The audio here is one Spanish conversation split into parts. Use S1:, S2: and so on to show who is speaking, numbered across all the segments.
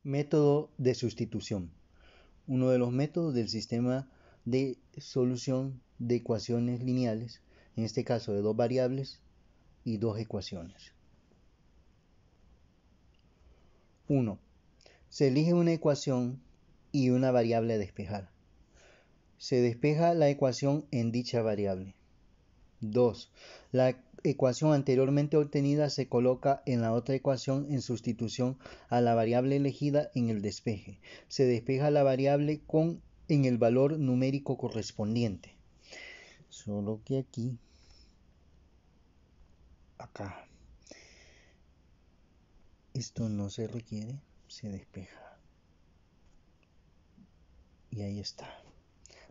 S1: Método de sustitución. Uno de los métodos del sistema de solución de ecuaciones lineales, en este caso de dos variables y dos ecuaciones. 1. Se elige una ecuación y una variable a despejar. Se despeja la ecuación en dicha variable. 2. La ecuación anteriormente obtenida se coloca en la otra ecuación en sustitución a la variable elegida en el despeje. Se despeja la variable en el valor numérico correspondiente. Solo que acá, esto no se requiere, se despeja. Y ahí está.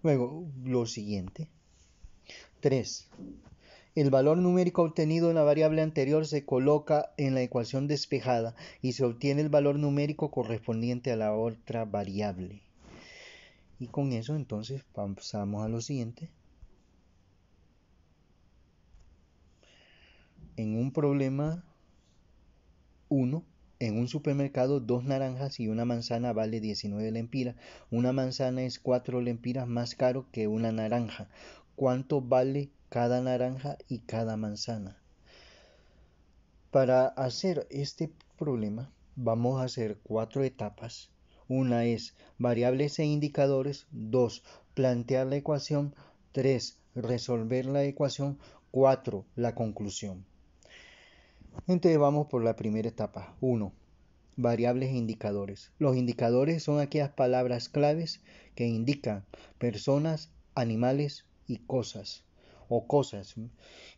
S1: Luego, lo siguiente. 3. El valor numérico obtenido en la variable anterior se coloca en la ecuación despejada y se obtiene el valor numérico correspondiente a la otra variable. Y con eso entonces pasamos a lo siguiente. En un problema 1, en un supermercado 2 naranjas y una manzana vale 19 lempiras. Una manzana es 4 lempiras más caro que una naranja. ¿Cuánto vale cada naranja y cada manzana? Para hacer este problema vamos a hacer 4 etapas. Una es variables e indicadores. 2. Plantear la ecuación. 3. Resolver la ecuación. 4. La conclusión. Entonces vamos por la primera etapa. 1. Variables e indicadores. Los indicadores son aquellas palabras claves que indican personas, animales y cosas o cosas.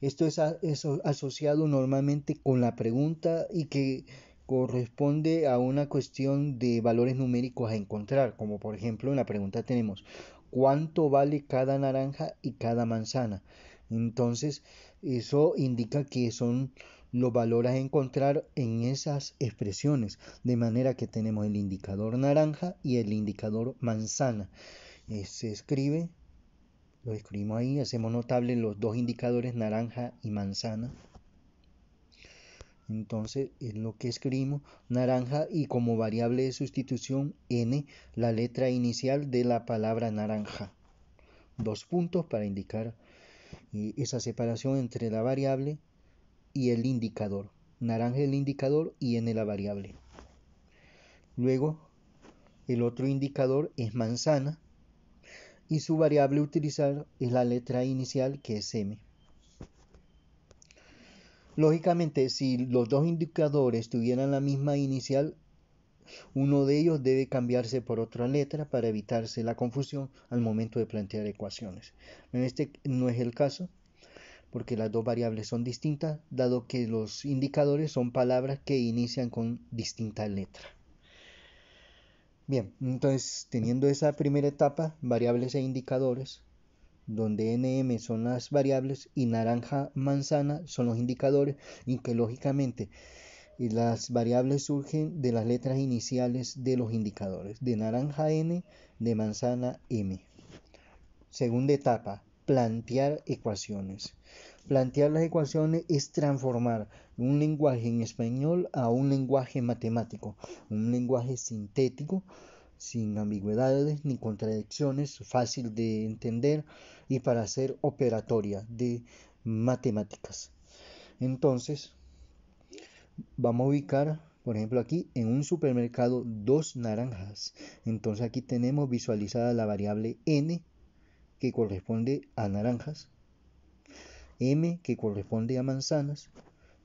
S1: Esto es asociado normalmente con la pregunta y que corresponde a una cuestión de valores numéricos a encontrar, como por ejemplo en la pregunta tenemos ¿cuánto vale cada naranja y cada manzana? Entonces eso indica que son los valores a encontrar en esas expresiones, de manera que tenemos el indicador naranja y el indicador manzana. Se escribe, lo escribimos ahí, hacemos notable los dos indicadores naranja y manzana. Entonces es lo que escribimos, naranja, y como variable de sustitución n, la letra inicial de la palabra naranja. 2 puntos para indicar esa separación entre la variable y el indicador. Naranja el indicador y n la variable. Luego el otro indicador es manzana y su variable a utilizar es la letra inicial, que es m. Lógicamente, si los dos indicadores tuvieran la misma inicial, uno de ellos debe cambiarse por otra letra para evitarse la confusión al momento de plantear ecuaciones. En este no es el caso, porque las dos variables son distintas, dado que los indicadores son palabras que inician con distinta letra. Bien, entonces teniendo esa primera etapa, variables e indicadores, donde nm son las variables y naranja, manzana son los indicadores, y que lógicamente las variables surgen de las letras iniciales de los indicadores, de naranja n, de manzana m. Segunda etapa, plantear ecuaciones. Plantear las ecuaciones es transformar un lenguaje en español a un lenguaje matemático, un lenguaje sintético, sin ambigüedades ni contradicciones, fácil de entender y para hacer operatoria de matemáticas. Entonces, vamos a ubicar, por ejemplo, aquí en un supermercado 2 naranjas. Entonces aquí tenemos visualizada la variable n, que corresponde a naranjas, m, que corresponde a manzanas,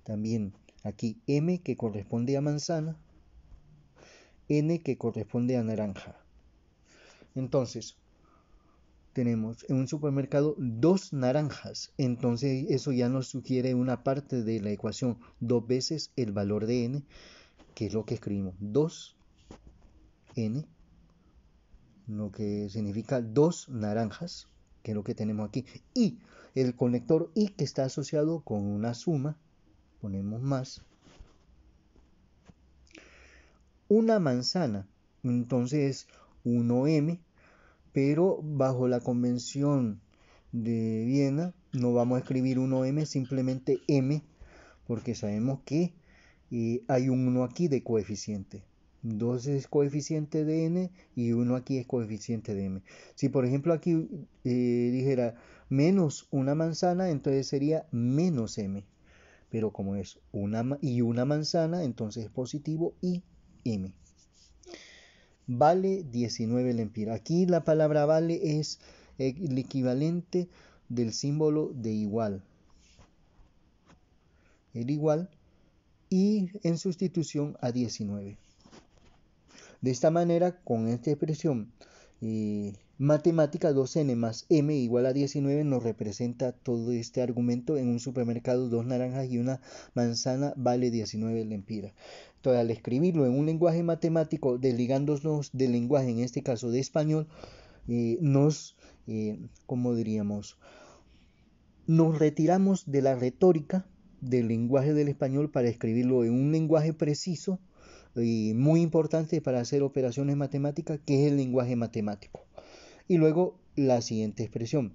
S1: también aquí m, que corresponde a manzana, n, que corresponde a naranja. Entonces, tenemos en un supermercado 2 naranjas, entonces eso ya nos sugiere una parte de la ecuación, 2 veces el valor de n, que es lo que escribimos, 2n, lo que significa 2 naranjas, que es lo que tenemos aquí, y el conector y, que está asociado con una suma, ponemos más, una manzana, entonces 1m, pero bajo la convención de Viena no vamos a escribir 1m, simplemente m, porque sabemos que hay un 1 aquí de coeficiente. 2 es coeficiente de n y 1 aquí es coeficiente de m. Si por ejemplo aquí dijera menos una manzana, entonces sería menos m. Pero como es una manzana, entonces es positivo y m. Vale 19 lempiras. Aquí la palabra vale es el equivalente del símbolo de igual. El igual y en sustitución a 19. De esta manera, con esta expresión matemática, 2n más m igual a 19 nos representa todo este argumento. En un supermercado, 2 naranjas y una manzana vale 19 lempiras. Entonces, al escribirlo en un lenguaje matemático, desligándonos del lenguaje, en este caso de español, ¿cómo diríamos? Nos retiramos de la retórica del lenguaje del español para escribirlo en un lenguaje preciso y muy importante para hacer operaciones matemáticas, que es el lenguaje matemático. Y luego la siguiente expresión.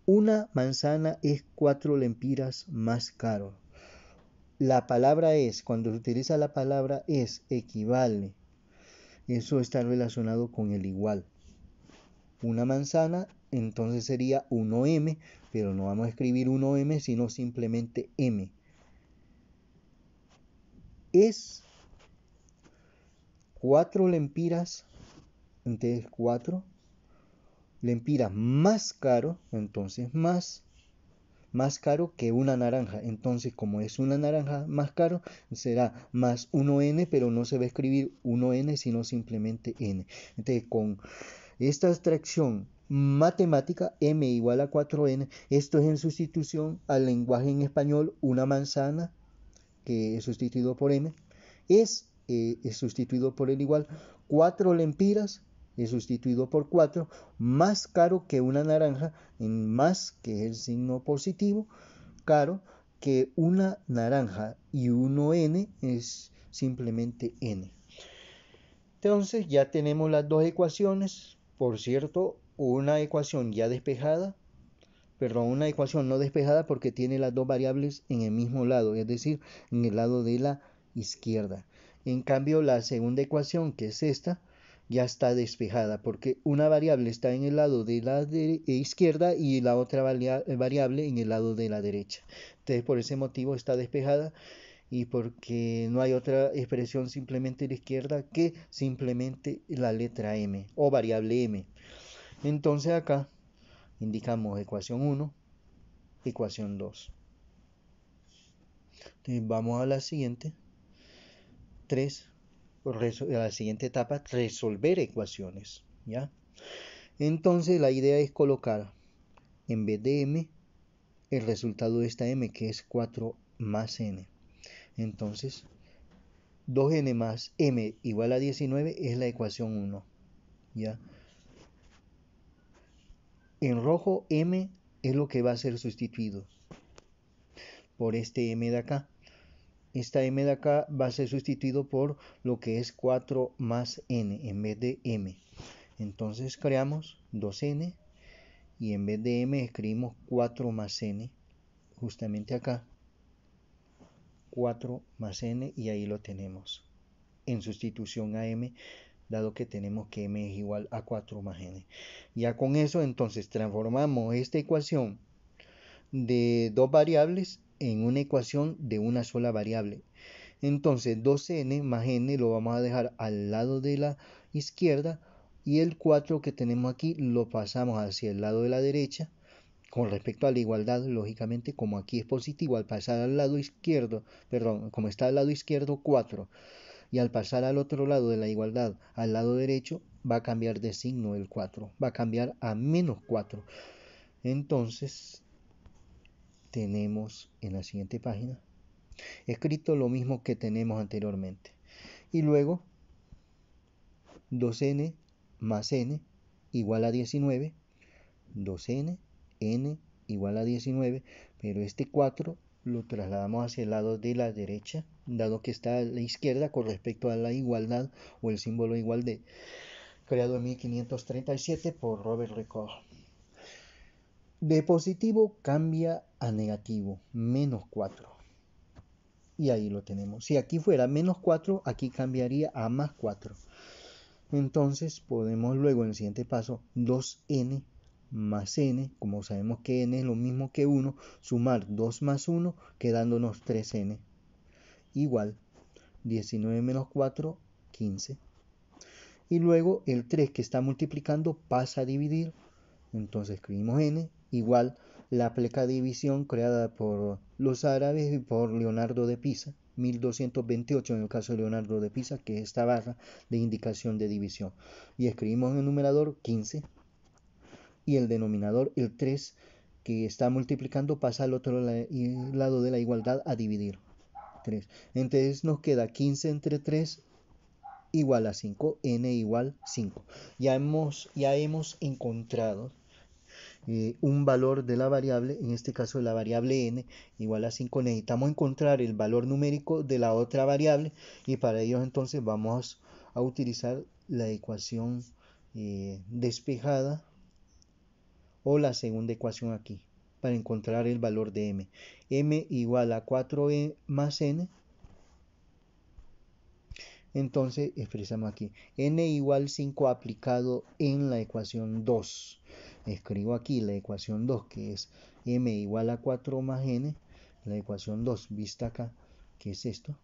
S1: Una manzana es 4 lempiras más caro. La palabra es, cuando se utiliza la palabra es, equivale. Eso está relacionado con el igual. Una manzana, entonces sería 1m, pero no vamos a escribir 1m, sino simplemente m. Es 4 lempiras, entonces 4 lempiras más caro, entonces más caro que una naranja. Entonces, como es una naranja más caro, será más 1n, pero no se va a escribir 1n, sino simplemente n. Entonces, con esta abstracción matemática, m igual a 4n, esto es en sustitución al lenguaje en español, una manzana, que es sustituido por m, es sustituido por el igual, 4 lempiras es sustituido por 4, más caro que una naranja, en más, que es el signo positivo, caro que una naranja, y 1n es simplemente n. Entonces ya tenemos las dos ecuaciones, por cierto, una ecuación ya despejada, perdón, una ecuación no despejada porque tiene las dos variables en el mismo lado, es decir, en el lado de la izquierda. En cambio, la segunda ecuación, que es esta, ya está despejada porque una variable está en el lado de la izquierda y la otra variable en el lado de la derecha. Entonces, por ese motivo está despejada y porque no hay otra expresión simplemente a la izquierda que simplemente la letra m o variable m. Entonces acá indicamos ecuación 1, ecuación 2. Entonces vamos a la siguiente. 3. La siguiente etapa, resolver ecuaciones. ¿Ya? Entonces la idea es colocar en vez de m el resultado de esta m, que es 4 más n. Entonces 2n más m igual a 19 es la ecuación 1. ¿Ya? En rojo m es lo que va a ser sustituido por este m de acá. Esta m de acá va a ser sustituido por lo que es 4 más n en vez de m. Entonces creamos 2n y en vez de m escribimos 4 más n, justamente acá. 4 más n y ahí lo tenemos en sustitución a m, dado que tenemos que m es igual a 4 más n. Ya con eso entonces transformamos esta ecuación de dos variables en una ecuación de una sola variable. Entonces 2n más n lo vamos a dejar al lado de la izquierda y el 4 que tenemos aquí lo pasamos hacia el lado de la derecha. Con respecto a la igualdad, lógicamente, como aquí es positivo, al pasar al lado izquierdo, perdón, como está al lado izquierdo 4 y al pasar al otro lado de la igualdad, al lado derecho, va a cambiar de signo el 4, va a cambiar a menos 4. Entonces tenemos en la siguiente página escrito lo mismo que tenemos anteriormente. Y luego 2n más n igual a 19, 2n, n igual a 19, pero este 4 lo trasladamos hacia el lado de la derecha, dado que está a la izquierda con respecto a la igualdad o el símbolo igual de, creado en 1537 por Robert Record. De positivo cambia a negativo, menos 4. Y ahí lo tenemos. Si aquí fuera menos 4, aquí cambiaría a más 4. Entonces podemos luego en el siguiente paso 2n más n, como sabemos que n es lo mismo que 1, sumar 2 más 1, quedándonos 3n, igual 19 menos 4, 15. Y luego el 3 que está multiplicando pasa a dividir, entonces escribimos n igual la pleca de división creada por los árabes y por Leonardo de Pisa, 1228 en el caso de Leonardo de Pisa, que es esta barra de indicación de división. Y escribimos en el numerador 15 y el denominador, el 3 que está multiplicando, pasa al otro lado de la igualdad a dividir. 3. Entonces nos queda 15 entre 3 igual a 5, n igual 5. Ya hemos encontrado un valor de la variable, en este caso la variable n igual a 5. Necesitamos encontrar el valor numérico de la otra variable y para ello entonces vamos a utilizar la ecuación despejada o la segunda ecuación aquí para encontrar el valor de m. M igual a 4e más n. Entonces expresamos aquí n igual 5 aplicado en la ecuación 2. Escribo aquí la ecuación 2, que es m igual a 4 más n. La ecuación 2 vista acá, que es esto.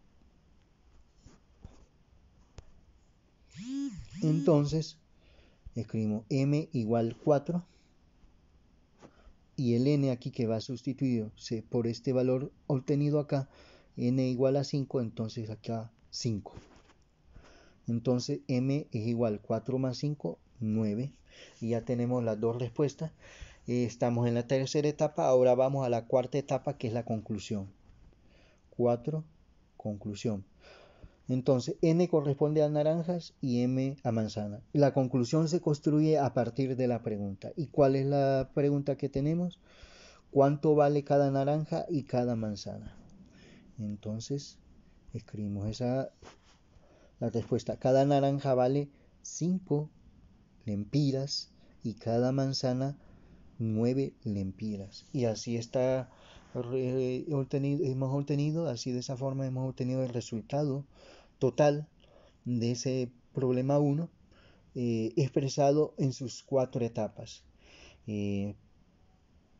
S1: Entonces escribimos m igual 4 y el n aquí que va sustituido por este valor obtenido acá, n igual a 5, entonces acá 5. Entonces m es igual 4 más 5, 9. Y ya tenemos las dos respuestas. Estamos en la tercera etapa, ahora vamos a la cuarta etapa, que es la conclusión. 4, conclusión. Entonces n corresponde a naranjas y m a manzana. La conclusión se construye a partir de la pregunta. ¿Y cuál es la pregunta que tenemos? ¿Cuánto vale cada naranja y cada manzana? Entonces escribimos la respuesta. Cada naranja vale 5 lempiras y cada manzana 9 lempiras. Y así hemos obtenido, así de esa forma hemos obtenido el resultado total de ese problema 1, expresado en sus 4 etapas.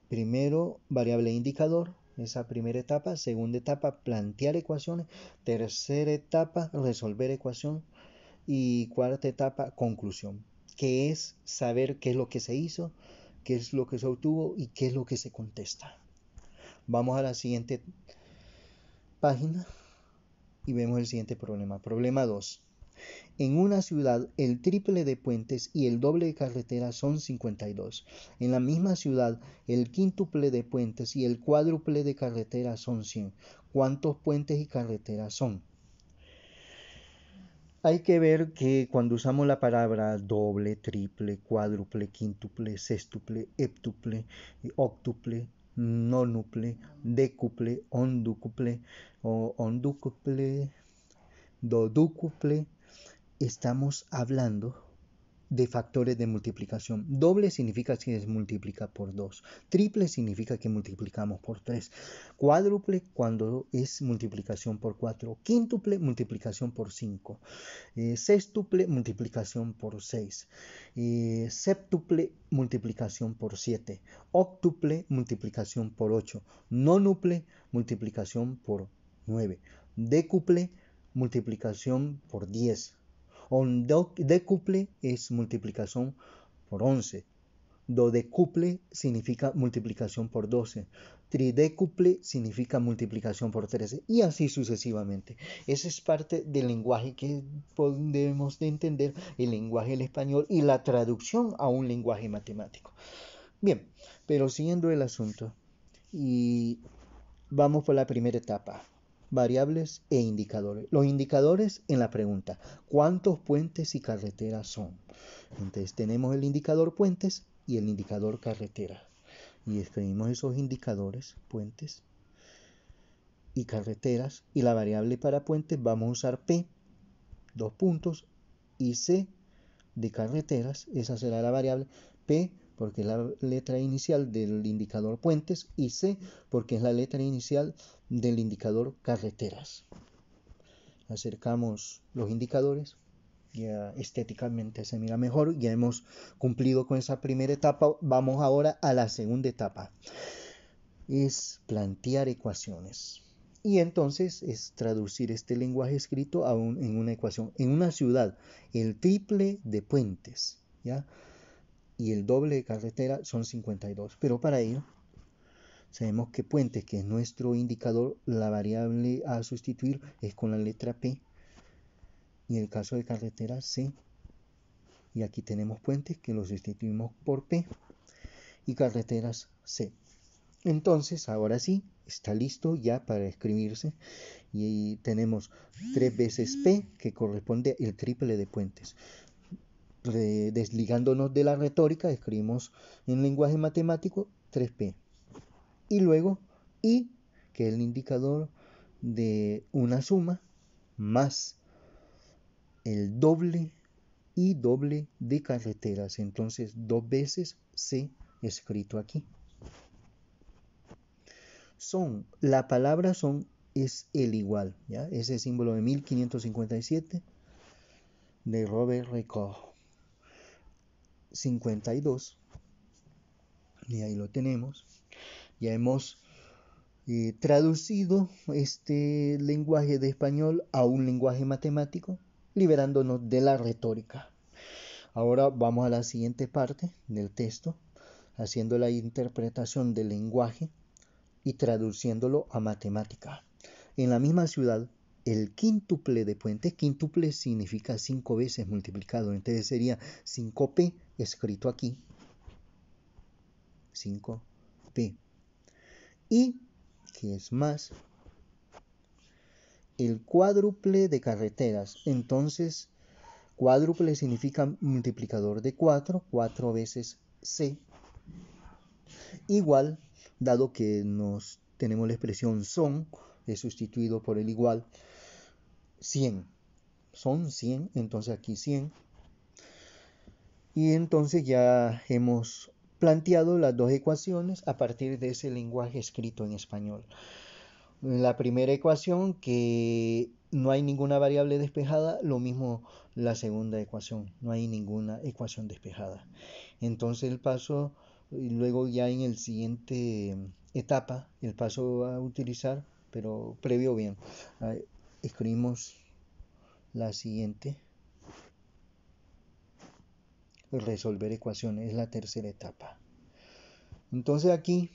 S1: Primero, variable indicador, esa primera etapa. Segunda etapa, plantear ecuaciones. Tercera etapa, resolver ecuación. Y cuarta etapa, conclusión, que es saber qué es lo que se hizo, qué es lo que se obtuvo y qué es lo que se contesta. Vamos a la siguiente página y vemos el siguiente problema. Problema 2. En una ciudad, el triple de puentes y el doble de carreteras son 52. En la misma ciudad, el quíntuple de puentes y el cuádruple de carreteras son 100. ¿Cuántos puentes y carreteras son? Hay que ver que cuando usamos la palabra doble, triple, cuádruple, quíntuple, sextuple, heptuple, octuple, nonuple, décuple, ondúcuple, dodúcuple, estamos hablando de factores de multiplicación. Doble significa que se multiplica por 2. Triple significa que multiplicamos por 3. Cuádruple cuando es multiplicación por 4. Quíntuple, multiplicación por 5. Sextuple, multiplicación por 6. Séptuple, multiplicación por 7. Octuple, multiplicación por 8. Nonuple, multiplicación por 9. Décuple, multiplicación por 10. Décuple es multiplicación por 11. Dodecuple significa multiplicación por 12. Tridécuple significa multiplicación por 13. Y así sucesivamente. Esa es parte del lenguaje que debemos de entender, el lenguaje del español y la traducción a un lenguaje matemático. Bien, pero siguiendo el asunto, y vamos por la primera etapa. Variables e indicadores. Los indicadores en la pregunta, ¿cuántos puentes y carreteras son? Entonces tenemos el indicador puentes y el indicador carretera. Y escribimos esos indicadores, puentes y carreteras. Y la variable para puentes vamos a usar P, 2 puntos, y C de carreteras, esa será la variable P porque es la letra inicial del indicador puentes, y C, porque es la letra inicial del indicador carreteras. Acercamos los indicadores, ya estéticamente se mira mejor, ya hemos cumplido con esa primera etapa. Vamos ahora a la segunda etapa, es plantear ecuaciones. Y entonces es traducir este lenguaje escrito en una ecuación. En una ciudad, el triple de puentes, ¿ya?, y el doble de carretera son 52. Pero para ello, sabemos que puentes, que es nuestro indicador, la variable a sustituir es con la letra P. Y en el caso de carretera, C. Y aquí tenemos puentes que los sustituimos por P. Y carreteras, C. Entonces, ahora sí, está listo ya para escribirse. Y tenemos 3 veces P, que corresponde al triple de puentes. Desligándonos de la retórica, escribimos en lenguaje matemático 3P. Y luego I, que es el indicador de una suma, más el doble y doble de carreteras. Entonces, 2 veces C escrito aquí. Son, la palabra son es el igual, ¿ya? Ese símbolo de 1557 de Robert Record. 52, y ahí lo tenemos. Ya hemos traducido este lenguaje de español a un lenguaje matemático, liberándonos de la retórica. Ahora vamos a la siguiente parte del texto, haciendo la interpretación del lenguaje y traduciéndolo a matemática. En la misma ciudad, el quíntuple de puentes, quíntuple significa 5 veces multiplicado, entonces sería 5P escrito aquí, 5P, y que es más el cuádruple de carreteras. Entonces, cuádruple significa multiplicador de 4, 4 veces C, igual, dado que tenemos la expresión son, es sustituido por el igual, 100. Son 100, entonces aquí 100. Y entonces ya hemos planteado las dos ecuaciones a partir de ese lenguaje escrito en español. La primera ecuación, que no hay ninguna variable despejada, lo mismo la segunda ecuación, no hay ninguna ecuación despejada. Entonces el paso, luego ya en el siguiente etapa, el paso a utilizar, pero previo bien, escribimos la siguiente, resolver ecuaciones, es la tercera etapa. Entonces aquí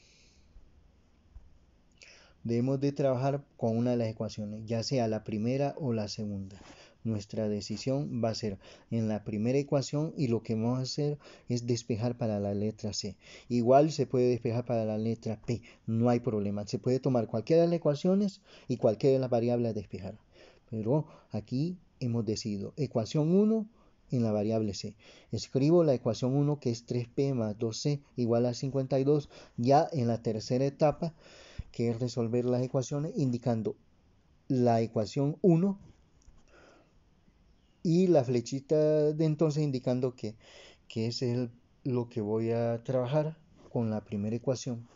S1: debemos de trabajar con una de las ecuaciones, ya sea la primera o la segunda. Nuestra decisión va a ser en la primera ecuación, y lo que vamos a hacer es despejar para la letra C. Igual se puede despejar para la letra P, no hay problema. Se puede tomar cualquiera de las ecuaciones y cualquiera de las variables a despejar. Pero aquí hemos decidido ecuación 1 en la variable C. Escribo la ecuación 1, que es 3P más 2C igual a 52, ya en la tercera etapa, que es resolver las ecuaciones, indicando la ecuación 1 y la flechita de entonces indicando que ese es lo que voy a trabajar con la primera ecuación,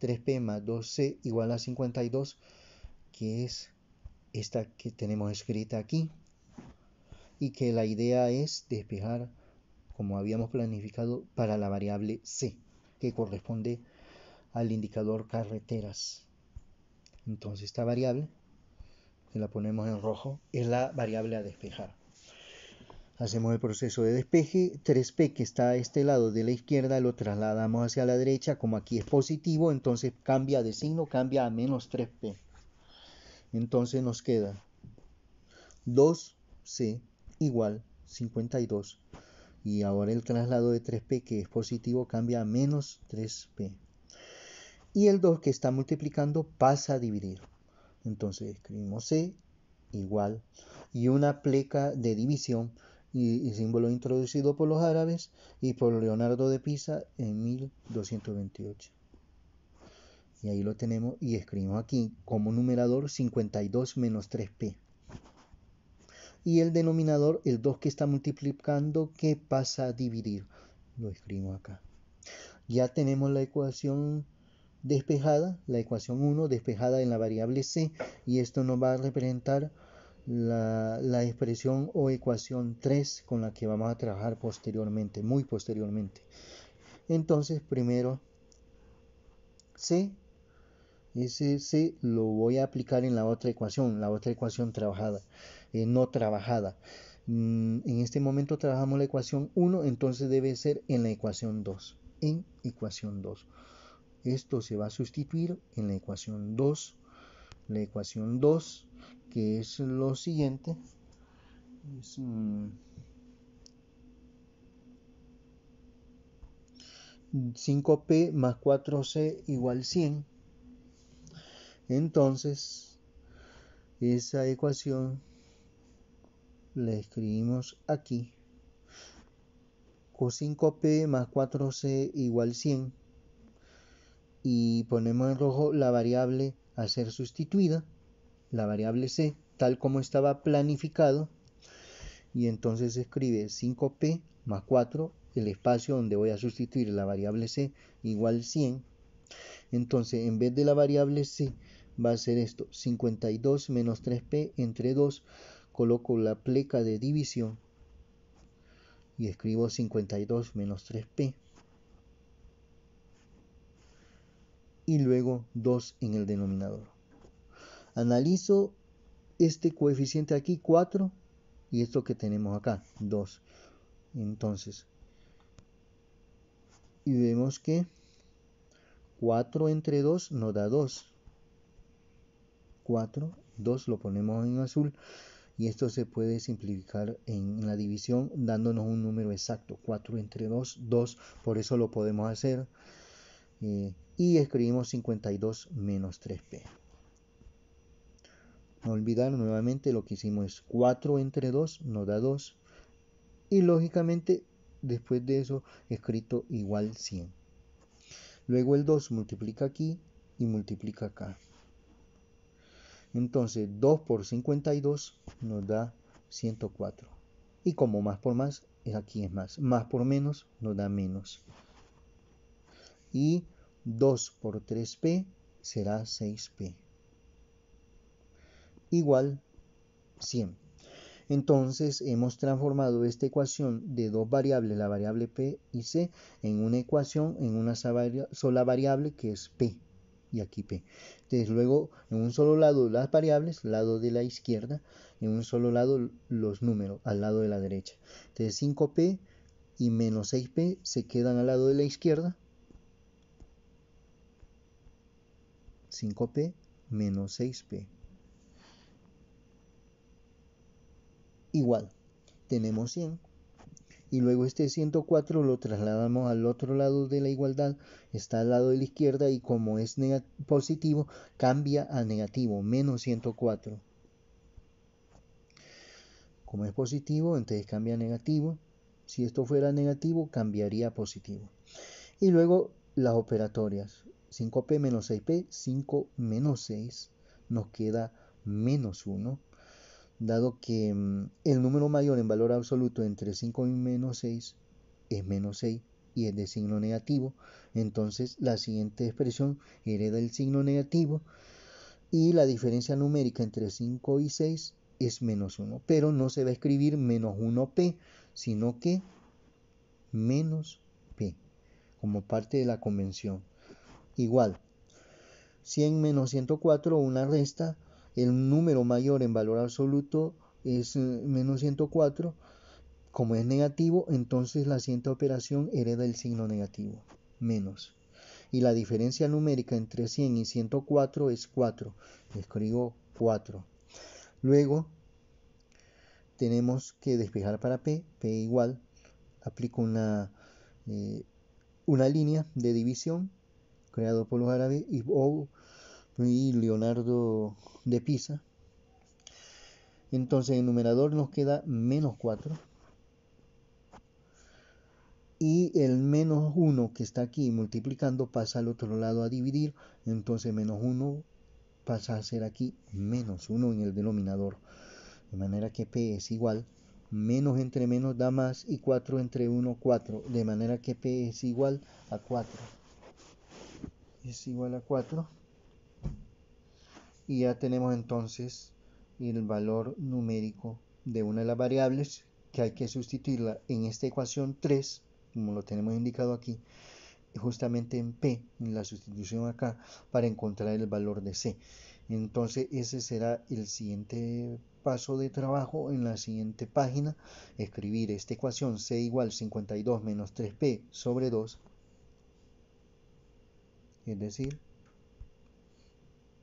S1: 3P más 2C igual a 52, que es esta que tenemos escrita aquí, y que la idea es despejar, como habíamos planificado, para la variable C, que corresponde al indicador carreteras. Entonces esta variable, que la ponemos en rojo, es la variable a despejar. Hacemos el proceso de despeje. 3P, que está a este lado de la izquierda, lo trasladamos hacia la derecha. Como aquí es positivo, entonces cambia de signo, cambia a menos 3P. Entonces nos queda 2C igual 52. Y ahora el traslado de 3P, que es positivo, cambia a menos 3P. Y el 2, que está multiplicando, pasa a dividir. Entonces escribimos C igual, y una pleca de división, y símbolo introducido por los árabes y por Leonardo de Pisa en 1228. Y ahí lo tenemos, y escribimos aquí como numerador 52 menos 3P. Y el denominador, el 2 que está multiplicando, que pasa a dividir. Lo escribimos acá. Ya tenemos la ecuación despejada, la ecuación 1 despejada en la variable c, y esto nos va a representar la expresión o ecuación 3 con la que vamos a trabajar posteriormente, muy posteriormente. Entonces, primero c, ese c lo voy a aplicar en la otra ecuación trabajada, no trabajada. En este momento trabajamos la ecuación 1, entonces debe ser en la ecuación 2. En ecuación 2. Esto se va a sustituir en la ecuación 2. La ecuación 2, que es lo siguiente, es 5p más 4c igual 100. Entonces, esa ecuación la escribimos aquí. Con 5p más 4c igual 100. Y ponemos en rojo la variable a ser sustituida, la variable c, tal como estaba planificado. Y entonces se escribe 5p más 4, el espacio donde voy a sustituir la variable c, igual 100. Entonces, en vez de la variable c, va a ser esto, 52 menos 3p entre 2. Coloco la pleca de división y escribo 52 menos 3p. Y luego 2 en el denominador. Analizo este coeficiente aquí, 4, y esto que tenemos acá, 2. Entonces, y vemos que 4 entre 2 nos da 2. 4, 2 lo ponemos en azul, y esto se puede simplificar en la división dándonos un número exacto, 4 entre 2, 2, por eso lo podemos hacer. Y escribimos 52 menos 3p. No olvidar nuevamente lo que hicimos es 4 entre 2 nos da 2, y lógicamente después de eso escrito igual 100. Luego el 2 multiplica aquí y multiplica acá. Entonces 2 por 52 nos da 104. Y como más por más, aquí es más. Más por menos nos da menos. Y 2 por 3p será 6p. Igual 100. Entonces hemos transformado esta ecuación de dos variables, la variable p y c, en una ecuación en una sola variable que es p. Y aquí p. Entonces luego en un solo lado las variables, lado de la izquierda, en un solo lado los números, al lado de la derecha. Entonces 5p y menos 6p se quedan al lado de la izquierda. 5p menos 6p. Igual, tenemos 100. Y luego este 104 lo trasladamos al otro lado de la igualdad, está al lado de la izquierda, y como es positivo, cambia a negativo, menos 104. Como es positivo, entonces cambia a negativo. Si esto fuera negativo, cambiaría a positivo. Y luego las operatorias. 5p menos 6p, 5 menos 6, nos queda menos 1. Dado que el número mayor en valor absoluto entre 5 y menos 6 es menos 6 y es de signo negativo, entonces la siguiente expresión hereda el signo negativo, y la diferencia numérica entre 5 y 6 es menos 1, pero no se va a escribir menos 1p, sino que menos p, como parte de la convención. Igual, 100 menos 104, una resta, el número mayor en valor absoluto es menos 104, como es negativo, entonces la siguiente operación hereda el signo negativo, menos. Y la diferencia numérica entre 100 y 104 es 4, escribo 4. Luego tenemos que despejar para p igual, aplico una línea de división creado por los árabes y Leonardo de Pisa. Entonces en numerador nos queda menos 4. Y el menos 1 que está aquí multiplicando pasa al otro lado a dividir. Entonces menos 1 pasa a ser aquí menos 1 en el denominador. De manera que p es igual Menos entre menos da más y 4 entre 1, 4. De manera que P es igual a 4. Es igual a 4. Y ya tenemos entonces el valor numérico de una de las variables que hay que sustituirla en esta ecuación 3, como lo tenemos indicado aquí, justamente en P, en la sustitución acá, para encontrar el valor de C. Entonces ese será el siguiente paso de trabajo en la siguiente página, escribir esta ecuación C igual 52 menos 3P sobre 2, es decir,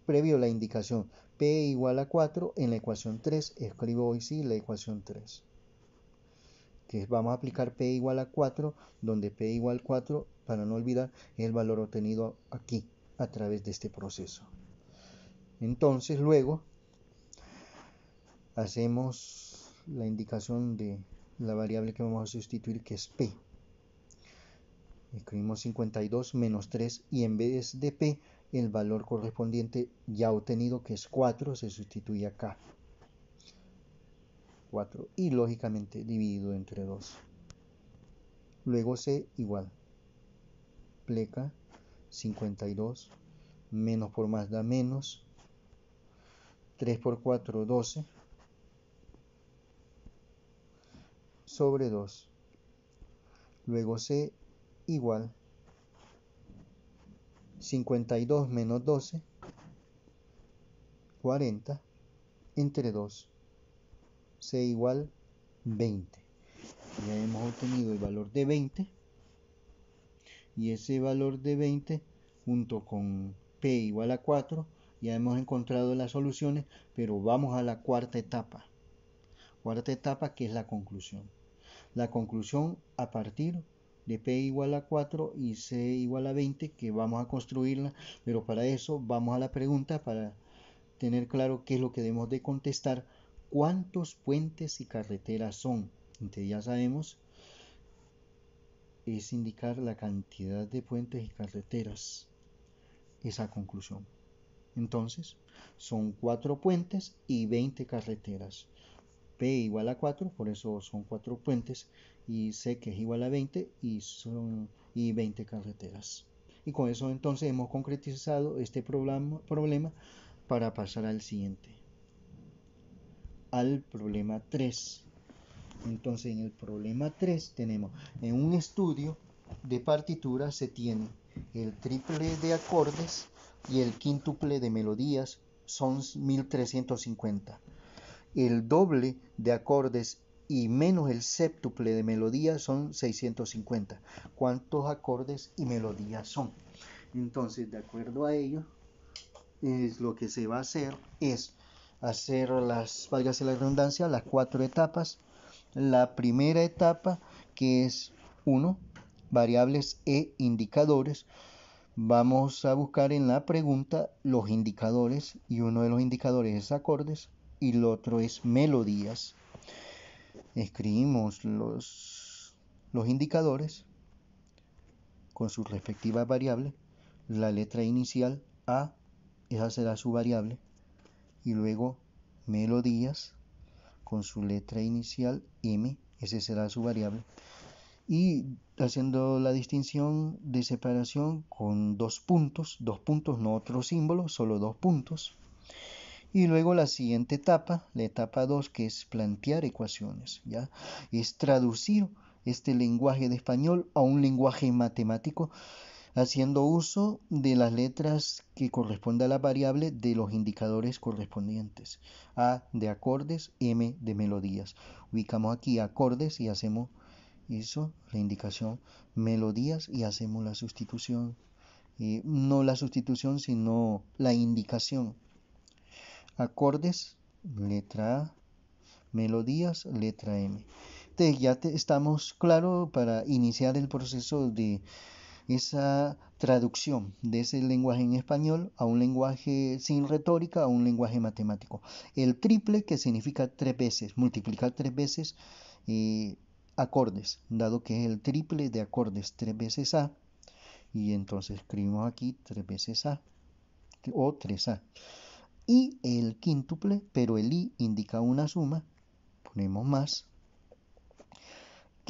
S1: previo la indicación P igual a 4 en la ecuación 3, escribo hoy sí la ecuación 3. Que vamos a aplicar P igual a 4, donde P igual a 4, para no olvidar, es el valor obtenido aquí, a través de este proceso. Entonces, luego, hacemos la indicación de la variable que vamos a sustituir, que es P. Escribimos 52 menos 3 y en vez de P, el valor correspondiente ya obtenido, que es 4, se sustituye acá. 4 y lógicamente dividido entre 2. Luego C igual pleca 52 menos por más da menos 3 por 4 12 sobre 2. Luego C igual 52 menos 12 40 entre 2. C igual 20. Ya hemos obtenido el valor de 20 y ese valor de 20 junto con P igual a 4 ya hemos encontrado las soluciones, pero vamos a la cuarta etapa. Cuarta etapa, que es la conclusión. La conclusión a partir de P igual a 4 y C igual a 20, que vamos a construirla, pero para eso vamos a la pregunta para tener claro qué es lo que debemos de contestar. ¿Cuántos puentes y carreteras son? Entonces ya sabemos, es indicar la cantidad de puentes y carreteras, esa conclusión. Entonces, son 4 puentes y 20 carreteras. P igual a 4, por eso son 4 puentes, y C, que es igual a 20 y 20 carreteras. Y con eso entonces hemos concretizado este problema para pasar al siguiente, al problema 3. Entonces en el problema 3 tenemos, en un estudio de partitura se tiene el triple de acordes y el quíntuple de melodías, son 1350. El doble de acordes y menos el séptuple de melodías son 650. ¿Cuántos acordes y melodías son? Entonces, de acuerdo a ello, lo que se va a hacer es hacer válgase la redundancia, las 4 etapas. La primera etapa, que es 1, variables e indicadores. Vamos a buscar en la pregunta los indicadores, y uno de los indicadores es acordes y el otro es melodías. Escribimos los indicadores con su respectiva variable. La letra inicial A, esa será su variable, y luego melodías con su letra inicial M, ese será su variable, y haciendo la distinción de separación con dos puntos, no otro símbolo, solo 2 puntos. Y luego la siguiente etapa, la etapa 2, que es plantear ecuaciones, ¿ya? Es traducir este lenguaje de español a un lenguaje matemático, haciendo uso de las letras que corresponden a la variable de los indicadores correspondientes. A de acordes, M de melodías. Ubicamos aquí acordes y hacemos eso, la indicación, melodías, y hacemos la sustitución. No la sustitución, sino la indicación. Acordes, letra A, melodías, letra M. Entonces ya estamos claros para iniciar el proceso de esa traducción de ese lenguaje en español a un lenguaje sin retórica, a un lenguaje matemático. El triple, que significa 3 veces, multiplicar 3 veces acordes, dado que es el triple de acordes, 3 veces A, y entonces escribimos aquí 3 veces A o 3A. Y el quíntuple, pero el I indica una suma, ponemos más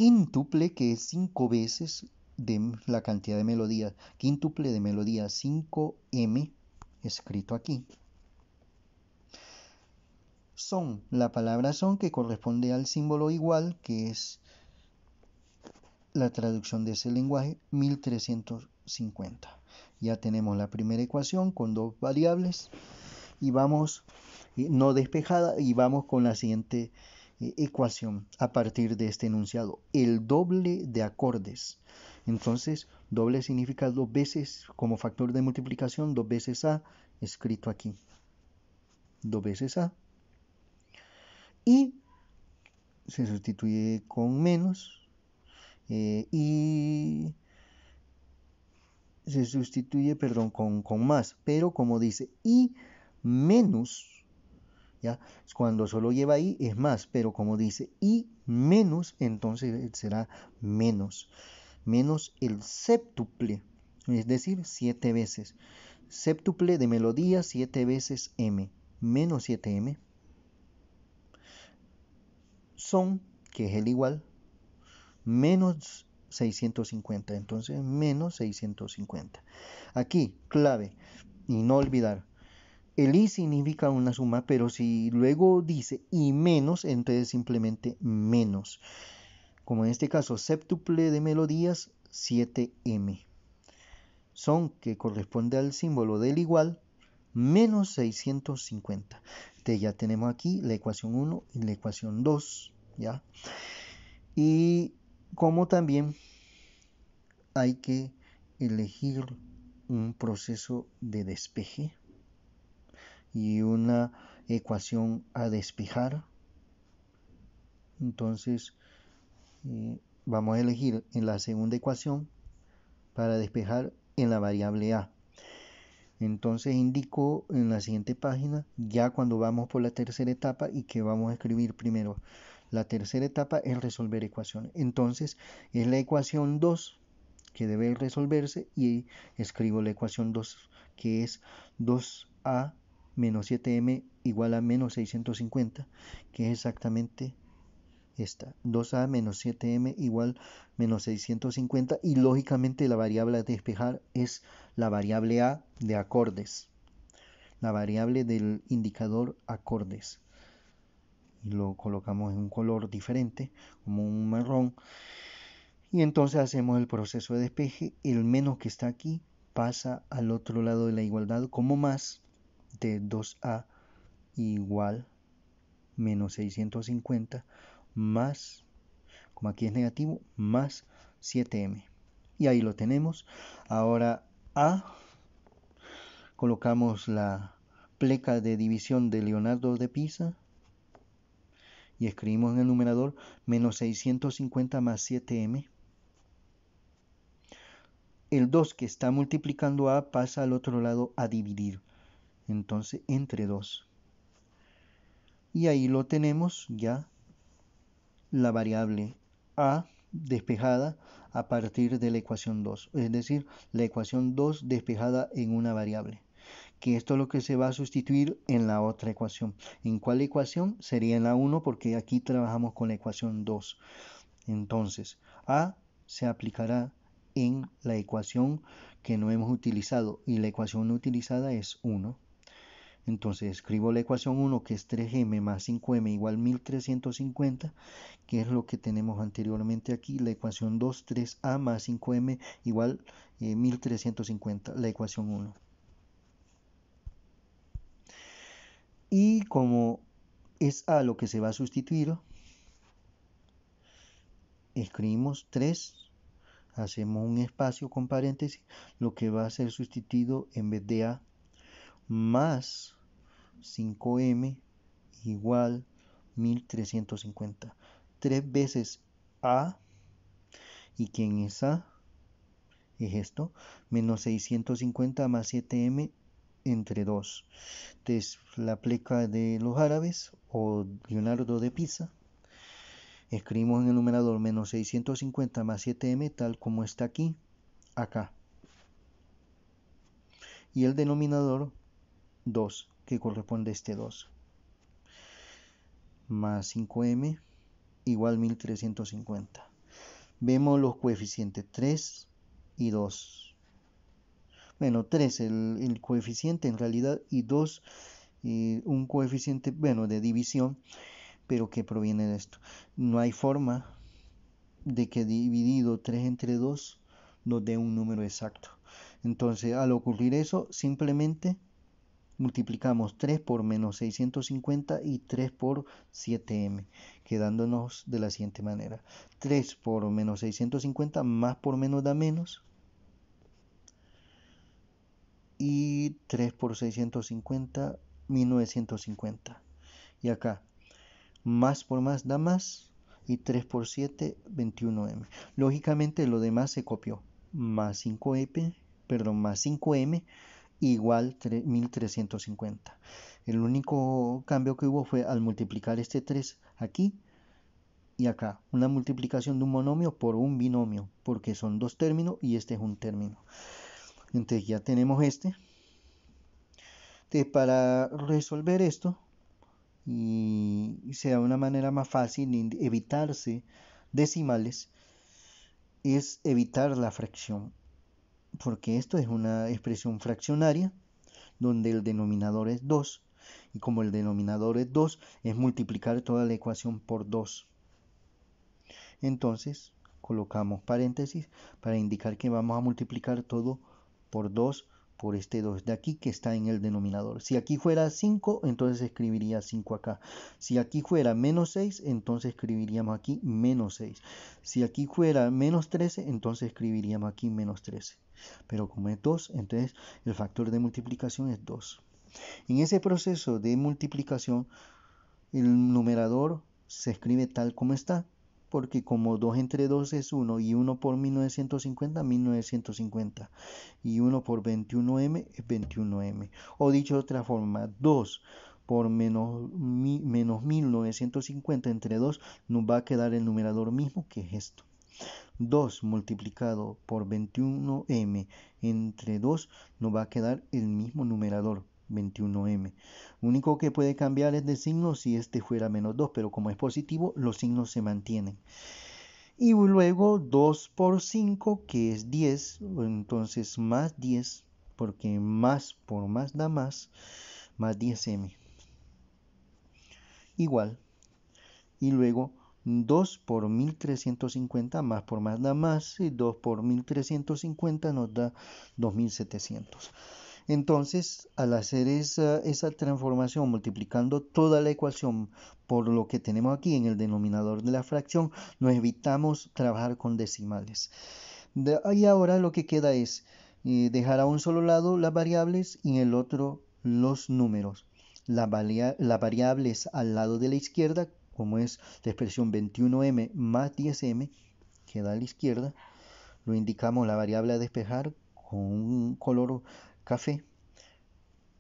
S1: quíntuple, que es 5 veces de la cantidad de melodías, quíntuple de melodías, 5M, escrito aquí. Son, la palabra son, que corresponde al símbolo igual, que es la traducción de ese lenguaje, 1350. Ya tenemos la primera ecuación con dos variables y vamos, no despejada, y vamos con la siguiente ecuación a partir de este enunciado. El doble de acordes. Entonces, doble significa dos veces, como factor de multiplicación, dos veces A, escrito aquí. Dos veces A. Y se sustituye con menos. Y se sustituye, perdón, con más, pero como dice y menos, ¿ya? Cuando solo lleva i es más, pero como dice y menos, entonces será menos, menos el séptuple, es decir, 7 veces, séptuple de melodía 7 veces m, menos 7m, son, que es el igual, menos 650, entonces menos 650. Aquí, clave, y no olvidar, el i significa una suma, pero si luego dice y menos, entonces simplemente menos. Como en este caso, séptuple de melodías, 7m. Son, que corresponde al símbolo del igual, menos 650. Entonces ya tenemos aquí la ecuación 1 y la ecuación 2, ¿ya? Y como también hay que elegir un proceso de despeje y una ecuación a despejar. Entonces vamos a elegir en la segunda ecuación para despejar en la variable a. Entonces indico en la siguiente página ya cuando vamos por la tercera etapa y que vamos a escribir primero. La tercera etapa es resolver ecuaciones. Entonces es la ecuación 2 que debe resolverse y escribo la ecuación 2 que es 2a menos 7m igual a menos 650, que es exactamente esta, 2a menos 7m igual menos 650, y lógicamente la variable a despejar es la variable a de acordes, la variable del indicador acordes. Y lo colocamos en un color diferente, como un marrón, y entonces hacemos el proceso de despeje. El menos que está aquí pasa al otro lado de la igualdad como más de 2a igual menos 650 más, como aquí es negativo, más 7m. Y ahí lo tenemos. Ahora a, colocamos la pleca de división de Leonardo de Pisa y escribimos en el numerador menos 650 más 7m. El 2 que está multiplicando a pasa al otro lado a dividir. Entonces entre 2. Y ahí lo tenemos ya la variable a despejada a partir de la ecuación 2. Es decir, la ecuación 2 despejada en una variable. Que esto es lo que se va a sustituir en la otra ecuación. ¿En cuál ecuación? Sería en la 1 porque aquí trabajamos con la ecuación 2. Entonces, a se aplicará en la ecuación que no hemos utilizado y la ecuación no utilizada es 1. Entonces escribo la ecuación 1 que es 3m más 5m igual 1350, que es lo que tenemos anteriormente aquí. La ecuación 2, 3a más 5m igual 1350, la ecuación 1. Y como es a lo que se va a sustituir, escribimos 3, hacemos un espacio con paréntesis, lo que va a ser sustituido en vez de a, más 5m igual 1350. 3 veces a, y ¿quién es a? Es esto, menos 650 más 7m entre 2. Entonces, la pleca de los árabes o Leonardo de Pisa, escribimos en el numerador menos 650 más 7m tal como está aquí, acá. Y el denominador 2, que corresponde a este 2. Más 5m igual 1350. Vemos los coeficientes 3 y 2. Bueno, 3 el coeficiente en realidad y 2 un coeficiente, bueno, de división, pero que proviene de esto. No hay forma de que dividido 3 entre 2 nos dé un número exacto. Entonces, al ocurrir eso, simplemente multiplicamos 3 por menos 650 y 3 por 7m, quedándonos de la siguiente manera. 3 por menos 650 más por menos da menos. Y 3 por 650, 1950. Y acá, más por más da más. Y 3 por 7, 21m. Lógicamente lo demás se copió. Más 5m, perdón, más 5m igual 1350. El único cambio que hubo fue al multiplicar este 3 aquí y acá. Una multiplicación de un monomio por un binomio, porque son dos términos y este es un término. Entonces ya tenemos este. Entonces para resolver esto y sea una manera más fácil de evitarse decimales, es evitar la fracción, porque esto es una expresión fraccionaria donde el denominador es 2 y como el denominador es 2 es multiplicar toda la ecuación por 2. Entonces colocamos paréntesis para indicar que vamos a multiplicar todo por 2 por este 2 de aquí que está en el denominador. Si aquí fuera 5, entonces escribiría 5 acá. Si aquí fuera menos 6, entonces escribiríamos aquí menos 6. Si aquí fuera menos 13, entonces escribiríamos aquí menos 13. Pero como es 2, entonces el factor de multiplicación es 2. En ese proceso de multiplicación, el numerador se escribe tal como está, porque como 2 entre 2 es 1 y 1 por 1950, 1950 y 1 por 21m es 21m. O dicho de otra forma, 2 por menos 1950 entre 2 nos va a quedar el numerador mismo que es esto. 2 multiplicado por 21m entre 2 nos va a quedar el mismo numerador, 21m. Lo único que puede cambiar es de signo si este fuera menos 2, pero como es positivo, los signos se mantienen. Y luego 2 por 5, que es 10, entonces más 10, porque más por más da más 10m. Igual. Y luego 2 por 1350 más por más da más, y 2 por 1350 nos da 2700. Entonces, al hacer esa transformación, multiplicando toda la ecuación por lo que tenemos aquí en el denominador de la fracción, nos evitamos trabajar con decimales. Y ahora lo que queda es dejar a un solo lado las variables y en el otro los números. Las variables al lado de la izquierda, como es la expresión 21m más 10m, queda a la izquierda. Lo indicamos la variable a despejar con un color café.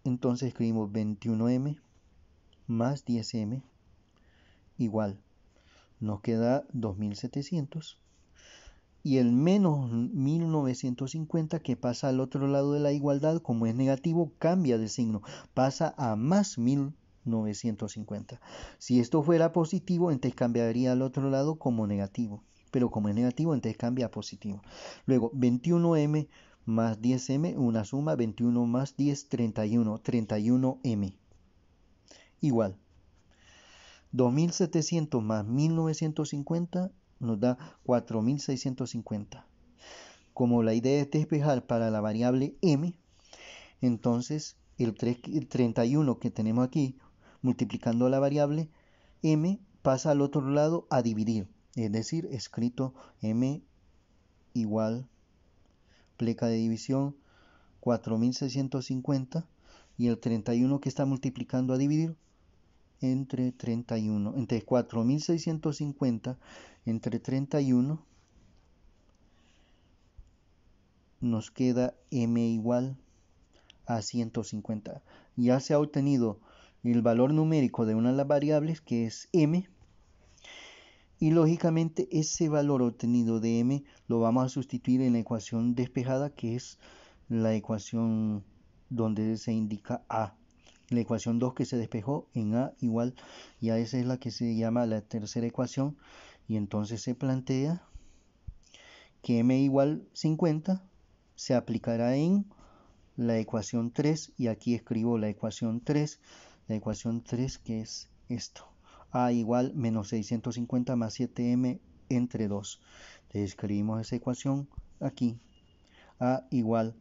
S1: Entonces escribimos 21m más 10m igual. Nos queda 2700. Y el menos 1950 que pasa al otro lado de la igualdad, como es negativo, cambia de signo. Pasa a más 1950. Si esto fuera positivo, entonces cambiaría al otro lado como negativo. Pero como es negativo, entonces cambia a positivo. Luego, 21m más 10m, una suma, 21 más 10, 31, 31m. Igual, 2700 más 1950 nos da 4650. Como la idea es despejar para la variable m, entonces el 31 que tenemos aquí, multiplicando la variable m, pasa al otro lado a dividir. Es decir, escrito m igual, pleca de división, 4650, y el 31 que está multiplicando a dividir, entre 31, entre 4650 entre 31 nos queda m igual a 150. Ya se ha obtenido el valor numérico de una de las variables que es m, y lógicamente ese valor obtenido de m lo vamos a sustituir en la ecuación despejada, que es la ecuación donde se indica a. La ecuación 2 que se despejó en a igual, y a esa es la que se llama la tercera ecuación, y entonces se plantea que m igual 50 se aplicará en la ecuación 3, y aquí escribo la ecuación 3 que es esto, a igual menos 650 más 7m entre 2. Entonces escribimos esa ecuación aquí, a igual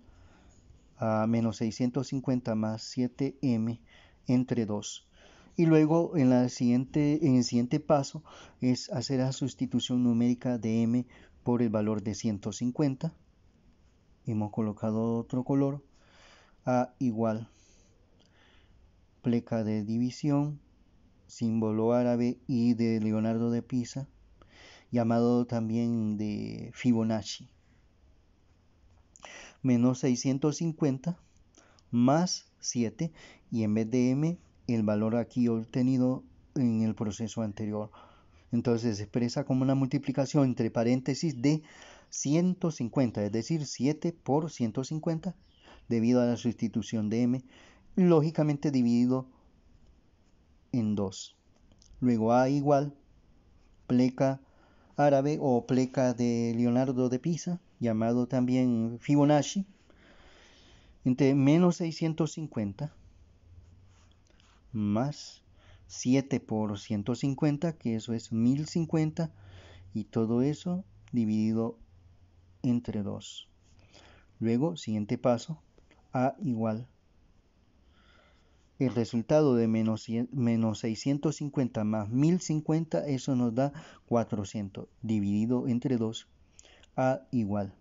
S1: a menos 650 más 7m entre 2. Y luego en el siguiente paso es hacer la sustitución numérica de m por el valor de 150. Hemos colocado otro color. A igual pleca de división, símbolo árabe y de Leonardo de Pisa, llamado también de Fibonacci. Menos 650 más 7, y en vez de m, el valor aquí obtenido en el proceso anterior. Entonces se expresa como una multiplicación entre paréntesis de 150, es decir, 7 por 150, debido a la sustitución de m, lógicamente dividido en 2. Luego a igual pleca árabe o pleca de Leonardo de Pisa, llamado también Fibonacci, entre menos 650 más 7 por 150, que eso es 1050, y todo eso dividido entre 2. Luego, siguiente paso, a igual el resultado de menos 650 más 1050, eso nos da 400, dividido entre 2, a igual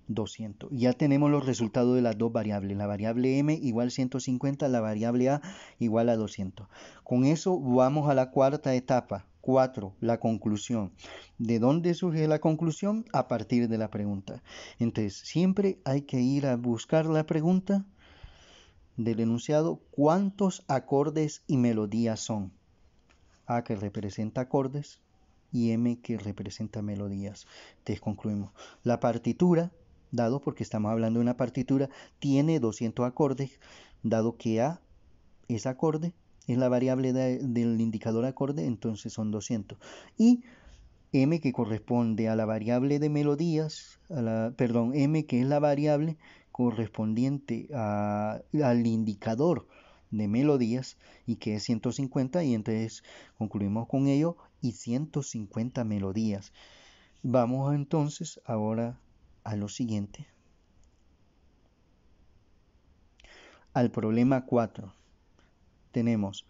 S1: 200. Ya tenemos los resultados de las dos variables, la variable m igual 150, la variable a igual a 200. Con eso vamos a la cuarta etapa, 4, la conclusión. ¿De dónde surge la conclusión? A partir de la pregunta. Entonces, siempre hay que ir a buscar la pregunta del enunciado, ¿cuántos acordes y melodías son? A, que representa acordes, y m, que representa melodías. Entonces concluimos. La partitura, dado porque estamos hablando de una partitura, tiene 200 acordes, dado que a es acorde, es la variable del indicador acorde, entonces son 200. Y m, que corresponde a la variable de melodías, m, que es la variable correspondiente al indicador de melodías, y que es 150, y entonces concluimos con ello, y 150 melodías. Vamos entonces ahora a lo siguiente, al problema 4. Tenemos: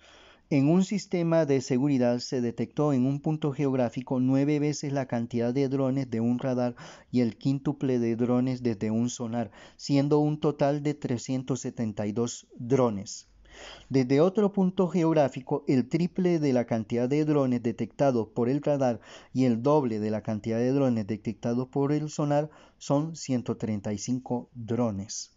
S1: en un sistema de seguridad se detectó en un punto geográfico 9 veces la cantidad de drones de un radar y el quíntuple de drones desde un sonar, siendo un total de 372 drones. Desde otro punto geográfico, el triple de la cantidad de drones detectados por el radar y el doble de la cantidad de drones detectados por el sonar son 135 drones.